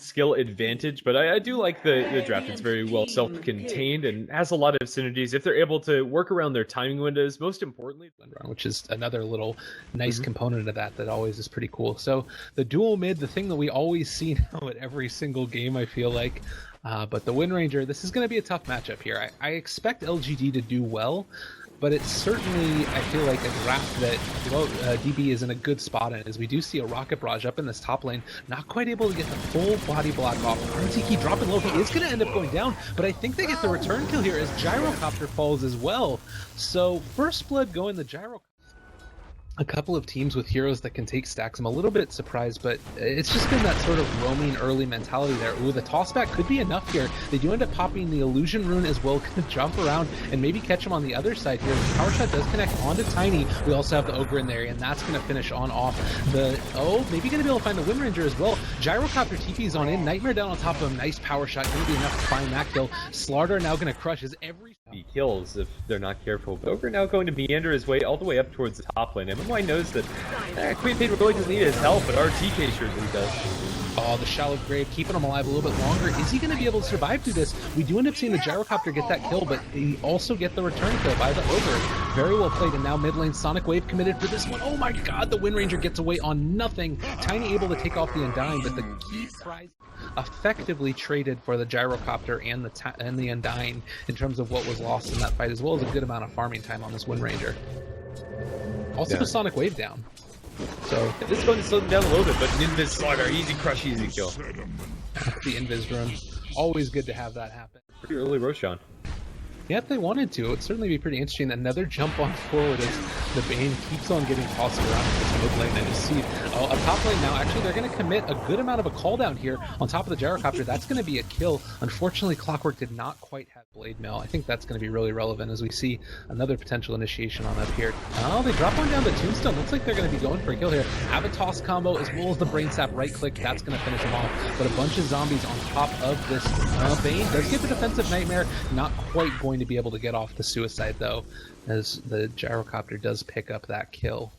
skill advantage, but I do like the draft. It's very well self-contained and has a lot of synergies if they're able to work around their timing windows, most importantly. Which is another little nice component of that always is pretty cool. So the dual mid, the thing that we always see now at every single game, I feel like. But the Wind Ranger, this is going to be a tough matchup here. I expect LGD to do well, but it's certainly, I feel like, a draft that DB is in a good spot in, as we do see a Rocket Barrage up in this top lane, not quite able to get the full body block off. rOtk dropping low, he is going to end up going down, but I think they get the return kill here as Gyrocopter falls as well. So first blood going the Gyrocopter. A couple of teams with heroes that can take stacks. I'm a little bit surprised, but it's just been that sort of roaming early mentality there. Ooh, the tossback could be enough here. They do end up popping the illusion rune as well, can jump around and maybe catch him on the other side here. The power shot does connect onto Tiny. We also have the Ogre in there, and that's going to finish on off the... Oh, maybe going to be able to find the Wind Ranger as well. Gyrocopter TP's on in. Nightmare down on top of him. Nice power shot. Going to be enough to find that kill. Slardar now going to crush his every... kills if they're not careful. But Ogre now going to meander his way all the way up towards the top lane. MMY knows that Queen Pain really doesn't need his help, but rOtk sure does. Oh, the shallow grave, keeping him alive a little bit longer. Is he going to be able to survive through this? We do end up seeing the Gyrocopter get that kill, but he also get the return kill by the Ogre. Very well played, and now mid lane Sonic Wave committed for this one. Oh my god, the Wind Ranger gets away on nothing. Tiny able to take off the Undying, but the key prize effectively traded for the Gyrocopter and the Undying in terms of what was lost in that fight, as well as a good amount of farming time on this Wind Ranger. Also the Sonic Wave down. So this is going to slow them down a little bit, but Invis Slaughter, easy crush, easy kill. The Invis rune. Always good to have that happen. Pretty early Roshan. Yeah, if they wanted to, it would certainly be pretty interesting. Another jump on forward as the Bane keeps on getting tossed around in this mid lane. And you see, a top lane now, actually, they're going to commit a good amount of a call down here on top of the Gyrocopter. That's going to be a kill. Unfortunately, Clockwork did not quite have Blade Mail. I think that's going to be really relevant as we see another potential initiation on up here. Oh, they drop one down the Tombstone. Looks like they're going to be going for a kill here. Have a toss combo as well as the Brain Sap right click. That's going to finish him off. But a bunch of zombies on top of this. Bane does get the defensive Nightmare. Not quite going to be able to get off the suicide though, as the Gyrocopter does pick up that kill.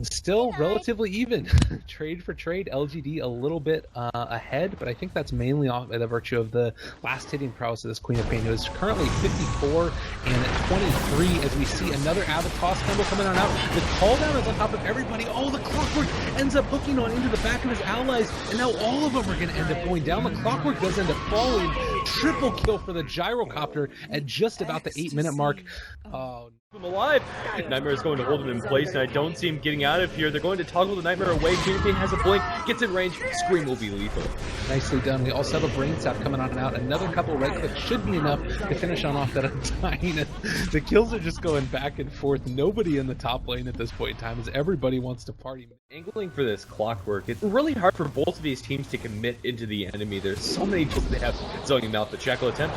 Still relatively even. Trade for trade, LGD a little bit ahead, but I think that's mainly off by the virtue of the last hitting prowess of this Queen of Pain, who is currently 54 and 23 as we see another Avatos combo coming on out. The call down is on top of everybody. Oh, the Clockwork ends up hooking on into the back of his allies, and now all of them are going to end up going down. The Clockwork does end up falling. Triple kill for the Gyrocopter at just about the 8-minute mark. Oh, him alive. Nightmare is going to hold him in place, and I don't see him getting out of here. They're going to toggle the Nightmare away. Queen Pain has a blink, gets in range. Scream will be lethal. Nicely done. We also have a Brain Sap coming on and out. Another couple right clicks should be enough to finish on off that Undying. The kills are just going back and forth. Nobody in the top lane at this point in time, as everybody wants to party. Angling for this Clockwork, it's really hard for both of these teams to commit into the enemy. There's so many tools they have zoning him out. The Shackle attempt.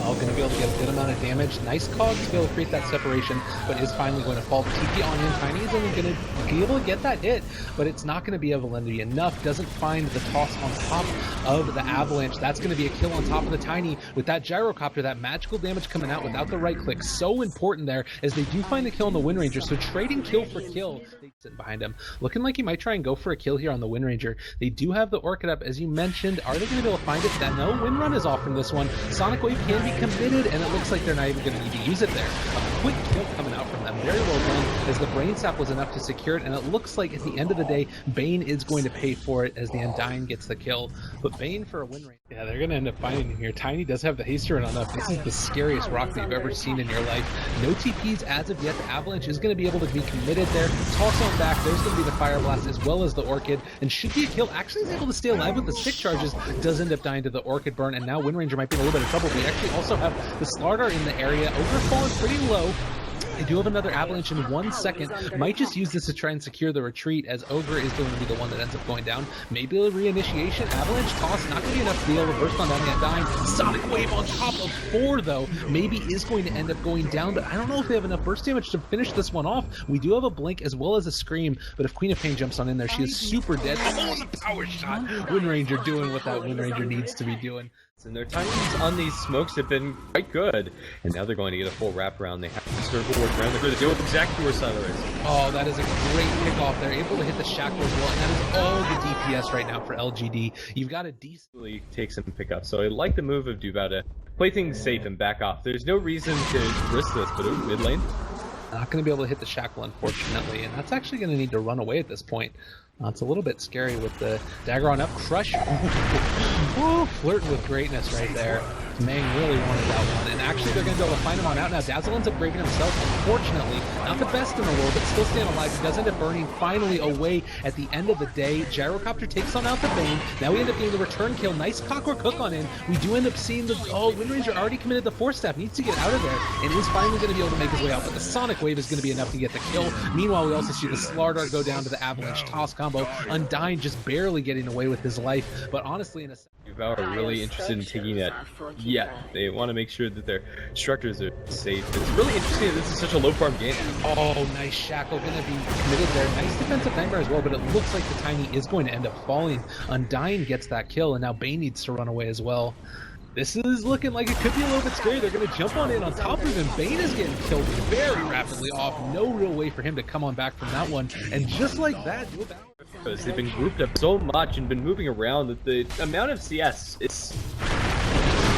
Oh, going to be able to get a good amount of damage. Nice cog to be able to create that separation, but is finally going to fall. TP on in. Tiny is only going to be able to get that hit, but it's not going to be able to be enough. Doesn't find the toss on top of the Avalanche. That's going to be a kill on top of the Tiny with that Gyrocopter, that magical damage coming out without the right click. So important there as they do find the kill on the Wind Ranger. So trading kill for kill. They sit behind him. Looking like he might try and go for a kill here on the Wind Ranger. They do have the Orchid up, as you mentioned. Are they going to be able to find it? No, Wind Run is off from this one. Sonic Wave can be committed, and it looks like they're not even going to need to use it there. A quick kill coming out from them. Very well done, as the Brain Sap was enough to secure it, and it looks like at the end of the day, Bane is going to pay for it as the Undying gets the kill. But Bane for a win rate. Yeah, they're going to end up finding him here. Tiny does have the haster run up. This is the scariest rock that you've ever seen in your life. No TPs as of yet. The Avalanche is going to be able to be committed there. Toss on back. There's going to be the Fire Blast as well as the Orchid, and should be a kill. Actually, is able to stay alive with the stick charges. Does end up dying to the Orchid burn, and now Wind Ranger might be in a little bit of trouble. We actually also have the Slardar in the area. Ogre falling pretty low. They do have another Avalanche in 1 second. Might just use this to try and secure the retreat, as Ogre is going to be the one that ends up going down. Maybe a reinitiation. Avalanche toss, not going to be enough to be able to burst on down the Undying. Sonic Wave on top of 4, though. Maybe is going to end up going down, but I don't know if they have enough burst damage to finish this one off. We do have a blink as well as a scream, but if Queen of Pain jumps on in there, she is super dead. Oh, the power shot! Wind Ranger doing what that Wind Ranger needs to be doing. And their timings on these smokes have been quite good. And now they're going to get a full wraparound. They have to circle work around. They're going to deal with exactly where Sylar is. Oh, that is a great kickoff. They're able to hit the shackle as well. And that is all the DPS right now for LGD. You've got a decently Take some pickup. So I like the move of duobao to play things safe and back off. There's no reason to risk this, but mid lane. not going to be able to hit the shackle, unfortunately. And that's actually going to need to run away at this point. It's a little bit scary with the dagger on up. Crush. Woo, flirting with greatness right there. Mang really wanted that one, and actually they're going to be able to find him on out now. Dazzle ends up breaking himself, unfortunately. Not the best in the world, but still staying alive. He does end up burning finally away at the end of the day. Gyrocopter takes on out the Bane. Now we end up getting the return kill. Nice clockwork hook on in. We do end up seeing the... Oh, Wind Ranger already committed the force step. Needs to get out of there, and is finally going to be able to make his way out, but the Sonic Wave is going to be enough to get the kill. Meanwhile, we also see the Sylar Dart go down to the Avalanche toss combo. Undying just barely getting away with his life, but honestly in a... duobao are really interested in taking that. Yeah, they want to make sure that their structures are safe. It's really interesting that this is such a low farm game. Oh, nice shackle, gonna be committed there. Nice defensive nightmare as well, but it looks like the Tiny is going to end up falling. Undying gets that kill, and now Bane needs to run away as well. This is looking like it could be a little bit scary. They're going to jump on in on top of him. Bane is getting killed very rapidly off. No real way for him to come on back from that one. And just like that, because they've been grouped up so much and been moving around that the amount of CS is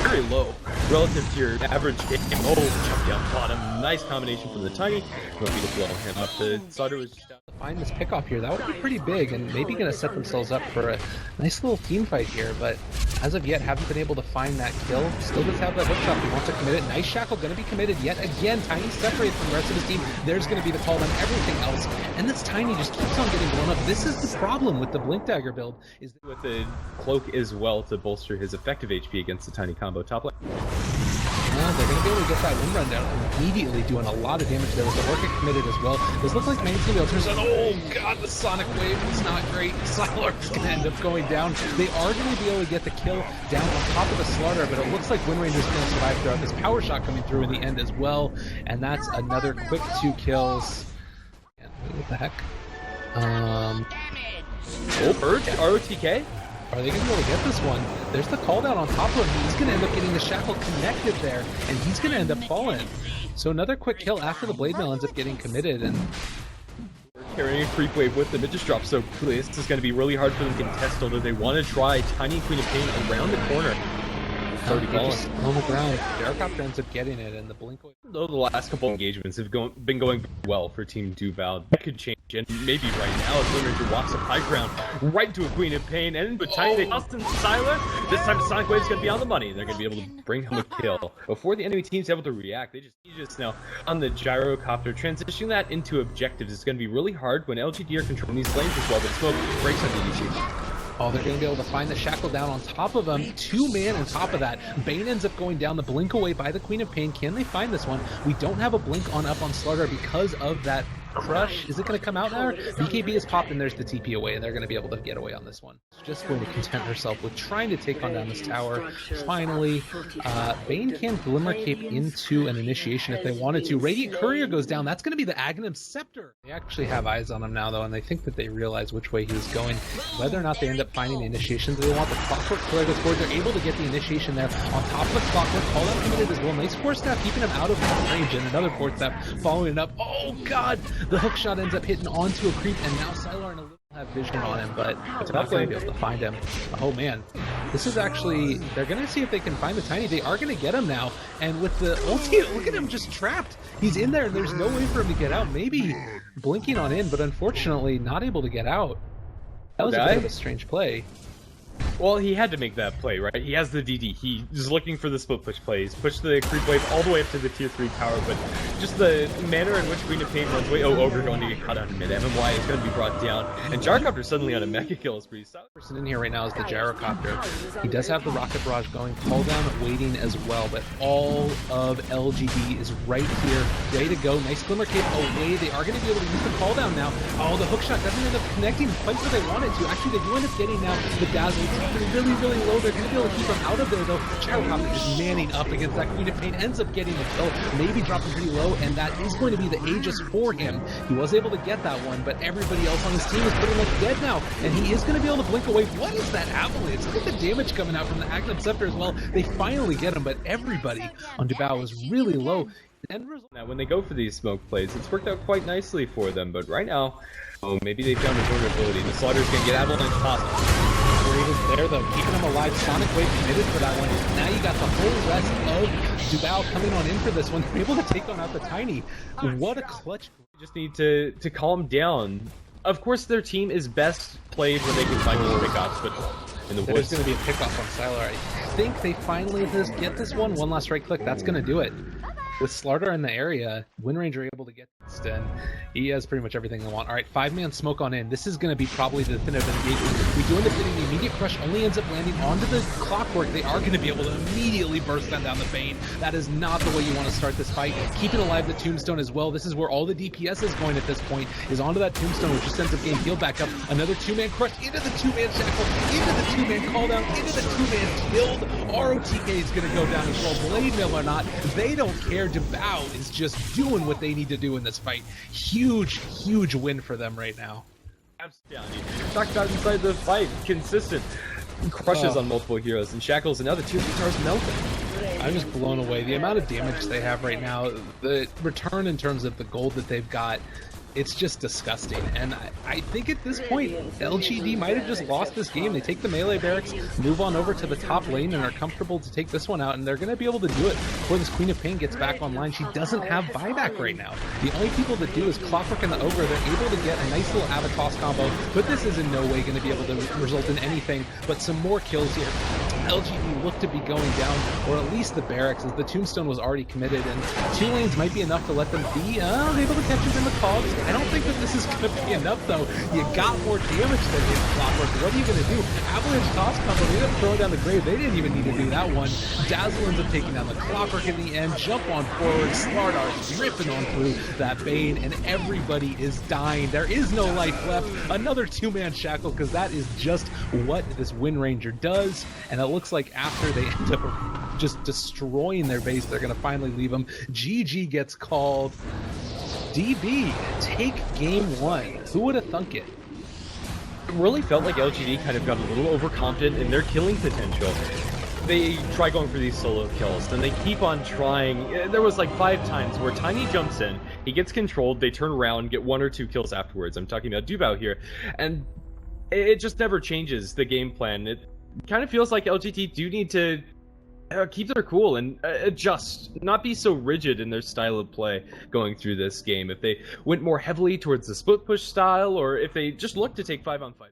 very low relative to your average game. Oh, jump down bottom. Nice combination from the Tiny. Going to blow him up. The Sauter was just down. Find this pickoff here, that would be pretty big and maybe going to set themselves up for a nice little team fight here, but as of yet haven't been able to find that kill. Still does have that hook shot, he wants to commit it. Nice shackle, going to be committed yet again. Tiny separated from the rest of his team. There's going to be the call on everything else, and this Tiny just keeps on getting blown up. This is the problem with the Blink Dagger build, is with the cloak as well to bolster his effective HP against the Tiny combo top lane. Well, they're going to be able to get that wind run down immediately, doing a lot of damage there with the rOtk committed as well. This looks like Mang's going to be able to turn. Oh god, the Sonic Wave is not great. Sylar's going to end up going down. They are going to be able to get the kill down on top of the Slaughter, but it looks like Wind Ranger's going to survive throughout this power shot coming through in the end as well. And that's another quick 2 kills. And what the heck? Oh, Urge, rOtk? Are they going to be able to get this one? There's the call down on top of him. He's going to end up getting the shackle connected there, and he's going to end up falling. So another quick kill after the Blade Mail ends up getting committed, and carrying a creep wave with them. It just drops so quickly. This is going to be really hard for them to contest, although they want to try Tiny Queen of Pain around the corner. It's already fallen. On the ground. Gyrocopter ends up getting it, and the Blink Wave. Though the last couple engagements have been going well for Team duobao, that could change, and maybe right now as Wind Ranger walks up high ground right to a Queen of Pain, and with Tiny they toss in Sylar. This time Sonic Wave's going to be on the money. They're going to be able to bring home a kill. Before the enemy team's able to react, they just now on the Gyrocopter. Transitioning that into objectives is going to be really hard when LGD are controlling these lanes as well, but Smoke breaks on DDC. Oh, they're going to be able to find the shackle down on top of him. 2 man on top of that. Bane ends up going down the blink away by the Queen of Pain. Can they find this one? We don't have a blink on up on Slaughter because of that crush. Is it going to come out now? BKB is popped and there's the TP away, and they're going to be able to get away on this one. Just going to content herself with trying to take on down this tower. Finally, Bane can Glimmer Cape into an initiation if they wanted to. Radiant Courier goes down. That's going to be the Aghanim Scepter. They actually have eyes on him now, though, and they think that they realize which way he was going. Whether or not they end up finding the initiation, they want the Clockwork Courier goes forward. They're able to get the initiation there on top of the Clockwork. Call out committed as well. Nice force staff keeping him out of range, and another force staff following it up. Oh god! The hook shot ends up hitting onto a creep, and now Sylar and a little have vision on him, but it's not going to be able to find him. Oh man, this is actually, they're going to see if they can find the Tiny. They are going to get him now, and with the ulti, look at him just trapped. He's in there, and there's no way for him to get out. Maybe blinking on in, but unfortunately not able to get out. That was a bit of a strange play. Well, he had to make that play, right? He has the DD. He's looking for the split push plays. Push the creep wave all the way up to the tier 3 tower, but just the manner in which Queen of Pain runs away. Oh, Ogre going to get caught out in mid. MMY is going to be brought down. And Gyrocopter suddenly on a mecha kill is pretty solid. The person in here right now is the Gyrocopter. He does have the Rocket Barrage going. Call down waiting as well, but all of LGD is right here, ready to go. Nice Glimmer Cape away. They are going to be able to use the call down now. Oh, the hookshot doesn't end up connecting quite where they wanted to. Actually, they do end up getting now the Dazzle dropping really, really low. They're going to be able to keep him out of there, though. Gyrocopter just manning up against that Queen of Pain, ends up getting the kill, maybe dropping pretty low, and that is going to be the Aegis for him. He was able to get that one, but everybody else on his team is pretty much dead now, and he is going to be able to blink away. What is that avalanche? Look at the damage coming out from the Agnum Scepter as well. They finally get him, but everybody on duobao is really low. Now, when they go for these smoke plays, it's worked out quite nicely for them, but right now, maybe they found a vulnerability. The Slaughter's gonna get avalanche possible. Raven's there, though, keeping him alive. Sonic Wave committed for that one. Now you got the whole rest of duobao coming on in for this one. They're able to take on out the Tiny. What a clutch. They just need to calm down. Of course, their team is best played when they can find these pickoffs, but in the woods. There's going to be a pickoff on Sylar. I think they finally get this one. One last right click. That's going to do it. With Slarter in the area, Windranger able to get this, and he has pretty much everything they want. All right, 5-man smoke on in. This is going to be probably the definitive engagement. We do end up getting the immediate crush, only ends up landing onto the Clockwork. They are going to be able to immediately burst down the Bane. That is not the way you want to start this fight. Keeping alive the Tombstone as well. This is where all the DPS is going at this point, is onto that Tombstone, which just ends up getting healed back up. Another 2-man crush into the 2-man shackle, into the 2-man call down, into the 2-man killed. rOtk is going to go down as well. Blade Mill or not, they don't care. duobao is just doing what they need to do in this fight. Huge, huge win for them right now. Absolutely. Talked about inside the fight, consistent crushes on multiple heroes and shackles, and now the 2 guitars melting. I'm just blown away. The amount of damage they have right now, the return in terms of the gold that they've got, it's just disgusting. And I think at this point, LGD might have just lost this game. They take the melee barracks, move on over to the top lane, and are comfortable to take this one out, and they're going to be able to do it before this Queen of Pain gets back online. She doesn't have buyback right now. The only people that do is Clockwork and the Ogre. They're able to get a nice little Avatos combo, but this is in no way going to be able to result in anything but some more kills here. LGD looked to be going down, or at least the barracks, as the Tombstone was already committed, and 2 lanes might be enough to let them be able to catch him in the cogs. I don't think that this is going to be enough, though. You got more damage than his Clockwork. What are you going to do? Avalanche toss combo. They ended up throwing down the grave. They didn't even need to do that one. Dazzle ends up taking down the Clockwork in the end. Jump on forward. Slardar ripping on through that Bane, and everybody is dying. There is no life left. Another 2-man shackle, because that is just what this Windranger does. And it looks like after they end up just destroying their base, they're going to finally leave them. GG gets called. DB, take game 1. Who would have thunk it? It really felt like LGD kind of got a little overconfident in their killing potential. They try going for these solo kills, then they keep on trying. There was like 5 times where Tiny jumps in, he gets controlled, they turn around, get 1 or 2 kills afterwards. I'm talking about duobao here, and it just never changes the game plan. It kind of feels like LGD do need to keep their cool and adjust, not be so rigid in their style of play going through this game. If they went more heavily towards the split push style, or if they just look to take 5-on-5.